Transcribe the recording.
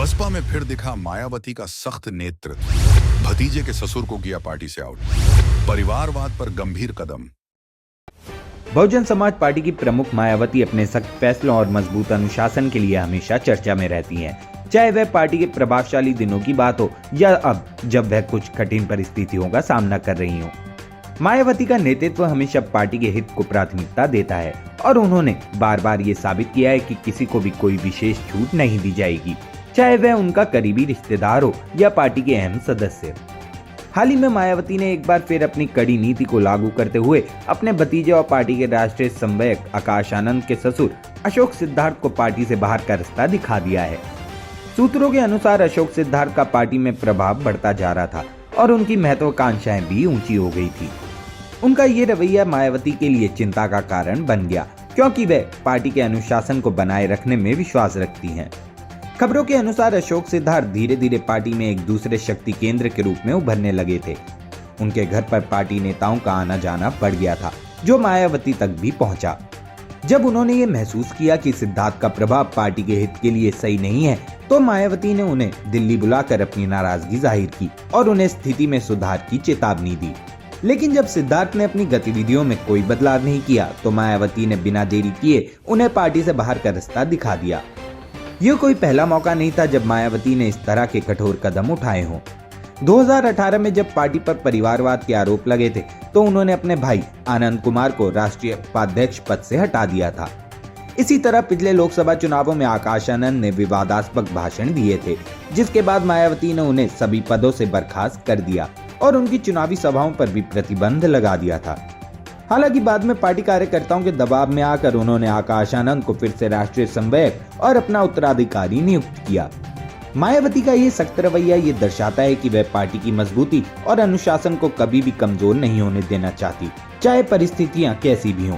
बसपा में फिर दिखा मायावती का सख्त नेतृत्व। भतीजे के ससुर को किया पार्टी से आउट। परिवारवाद पर गंभीर कदम। बहुजन समाज पार्टी की प्रमुख मायावती अपने सख्त फैसलों और मजबूत अनुशासन के लिए हमेशा चर्चा में रहती हैं, चाहे वह पार्टी के प्रभावशाली दिनों की बात हो या अब जब वह कुछ कठिन परिस्थितियों का सामना कर रही हो। मायावती का नेतृत्व हमेशा पार्टी के हित को प्राथमिकता देता है और उन्होंने बार बार ये साबित किया है कि किसी को भी कोई विशेष छूट नहीं दी जाएगी, चाहे वह उनका करीबी रिश्तेदार हो या पार्टी के अहम सदस्य। हाल ही में मायावती ने एक बार फिर अपनी कड़ी नीति को लागू करते हुए अपने भतीजे और पार्टी के राष्ट्रीय समन्वयक आकाश आनंद के ससुर अशोक सिद्धार्थ को पार्टी से बाहर का रास्ता दिखा दिया है। सूत्रों के अनुसार अशोक सिद्धार्थ का पार्टी में प्रभाव बढ़ता जा रहा था और उनकी महत्वाकांक्षाएं भी ऊंची हो गई थी। उनका ये रवैया मायावती के लिए चिंता का कारण बन गया, क्योंकि वे पार्टी के अनुशासन को बनाए रखने में विश्वास रखती हैं। खबरों के अनुसार अशोक सिद्धार्थ धीरे धीरे पार्टी में एक दूसरे शक्ति केंद्र के रूप में उभरने लगे थे। उनके घर पर पार्टी नेताओं का आना जाना बढ़ गया था, जो मायावती तक भी पहुंचा। जब उन्होंने ये महसूस किया कि सिद्धार्थ का प्रभाव पार्टी के हित के लिए सही नहीं है, तो मायावती ने उन्हें दिल्ली बुलाकर अपनी नाराजगी जाहिर की और उन्हें स्थिति में सुधार की चेतावनी दी। लेकिन जब सिद्धार्थ ने अपनी गतिविधियों में कोई बदलाव नहीं किया, तो मायावती ने बिना देरी किए उन्हें पार्टी से बाहर का रास्ता दिखा दिया। यह कोई पहला मौका नहीं था जब मायावती ने इस तरह के कठोर कदम उठाए हों। 2018 में जब पार्टी पर परिवारवाद के आरोप लगे थे, तो उन्होंने अपने भाई आनंद कुमार को राष्ट्रीय उपाध्यक्ष पद से हटा दिया था। इसी तरह पिछले लोकसभा चुनावों में आकाश आनंद ने विवादास्पद भाषण दिए थे, जिसके बाद मायावती ने उन्हें सभी पदों से बर्खास्त कर दिया और उनकी चुनावी सभाओं पर भी प्रतिबंध लगा दिया था। हालांकि बाद में पार्टी कार्यकर्ताओं के दबाव में आकर उन्होंने आकाश आनंद को फिर से राष्ट्रीय समन्वयक और अपना उत्तराधिकारी नियुक्त किया। मायावती का ये सख्त रवैया ये दर्शाता है कि वह पार्टी की मजबूती और अनुशासन को कभी भी कमजोर नहीं होने देना चाहती, चाहे परिस्थितियां कैसी भी हों।